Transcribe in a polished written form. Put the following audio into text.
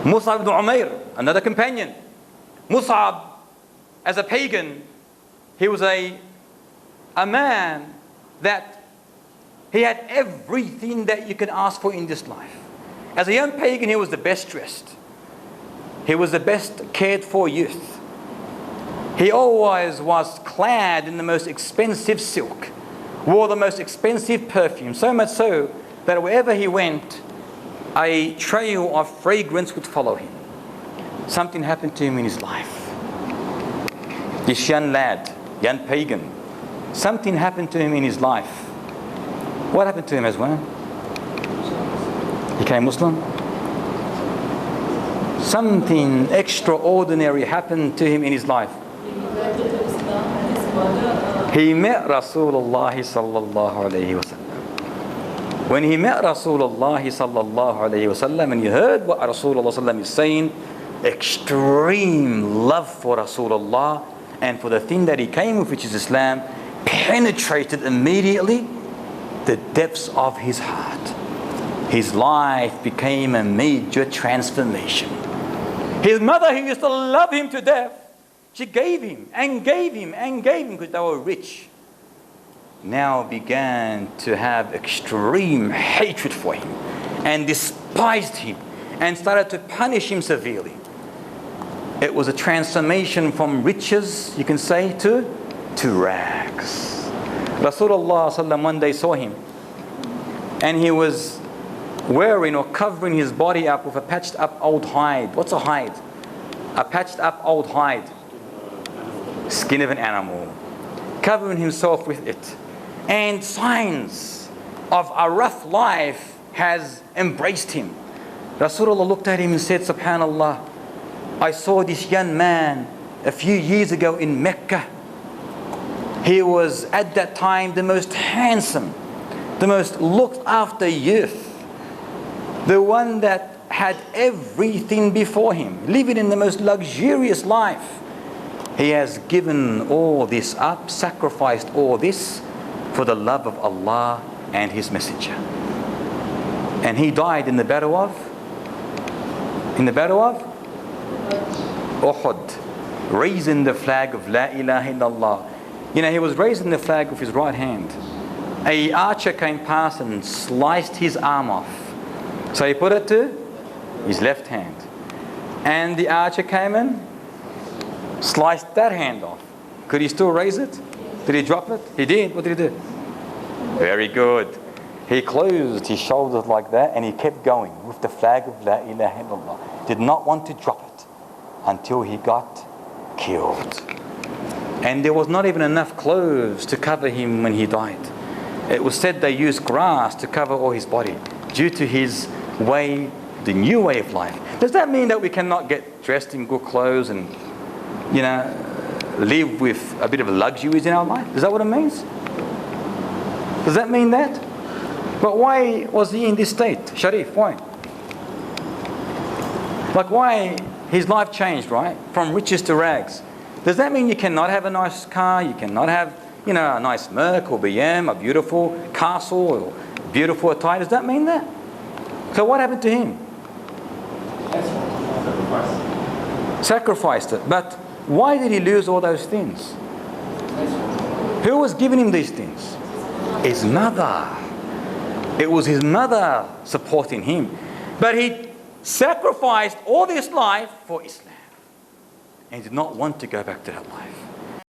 Mus'ab ibn Umair, another companion. Mus'ab, as a pagan, he was a man that he had everything that you can ask for in this life. As a young pagan, he was the best dressed. He was the best cared for youth. He always was clad in the most expensive silk, wore the most expensive perfume, so much so that wherever he went, a trail of fragrance would follow him. Something happened to him in his life. This young lad, young pagan, something happened to him in his life. What happened to him, Azwan? He became Muslim? Something extraordinary happened to him in his life. He met Rasulullah sallallahu alayhi wa sallam. When he met Rasulullah sallallahu alayhi wa sallam and he heard what Rasulullah sallam is saying, extreme love for Rasulullah and for the thing that he came with, which is Islam, penetrated immediately the depths of his heart. His life became a major transformation. His mother, who used to love him to death, she gave him and gave him and gave him because they were rich, now began to have extreme hatred for him and despised him and started to punish him severely. It was a transformation from riches, you can say, to rags. Rasulullah sallam one day saw him and he was wearing or covering his body up with a patched up old hide. What's a hide? A patched up old hide. Skin of an animal. Covering himself with it. And signs of a rough life has embraced him. Rasulullah looked at him and said, Subhanallah, I saw this young man a few years ago in Mecca. He was at that time the most handsome, the most looked after youth, the one that had everything before him, living in the most luxurious life. He has given all this up, sacrificed all this for the love of Allah and His Messenger. And he died in the battle of Uhud, raising the flag of La ilaha illallah. You know, he was raising the flag with his right hand. A archer came past and sliced his arm off. So he put it to his left hand. And the archer came and sliced that hand off. Could he still raise it? Did he drop it? He did. What did he do? Very good. He closed his shoulders like that and he kept going with the flag of La ilaha illallah. Did not want to drop it until he got killed. And there was not even enough clothes to cover him when he died. It was said they used grass to cover all his body due to his way, the new way of life. Does that mean that we cannot get dressed in good clothes and, you know, live with a bit of luxuries in our life? Is that what it means? Does that mean that? But why was he in this state? Sharif, why? Like, why his life changed, right? From riches to rags. Does that mean you cannot have a nice car? You cannot have, you know, a nice Merc or BM, a beautiful castle or beautiful attire? Does that mean that? So what happened to him? Sacrificed it. But why did he lose all those things? Who was giving him these things? His mother. It was his mother supporting him. But he sacrificed all this life for Islam and did not want to go back to that life.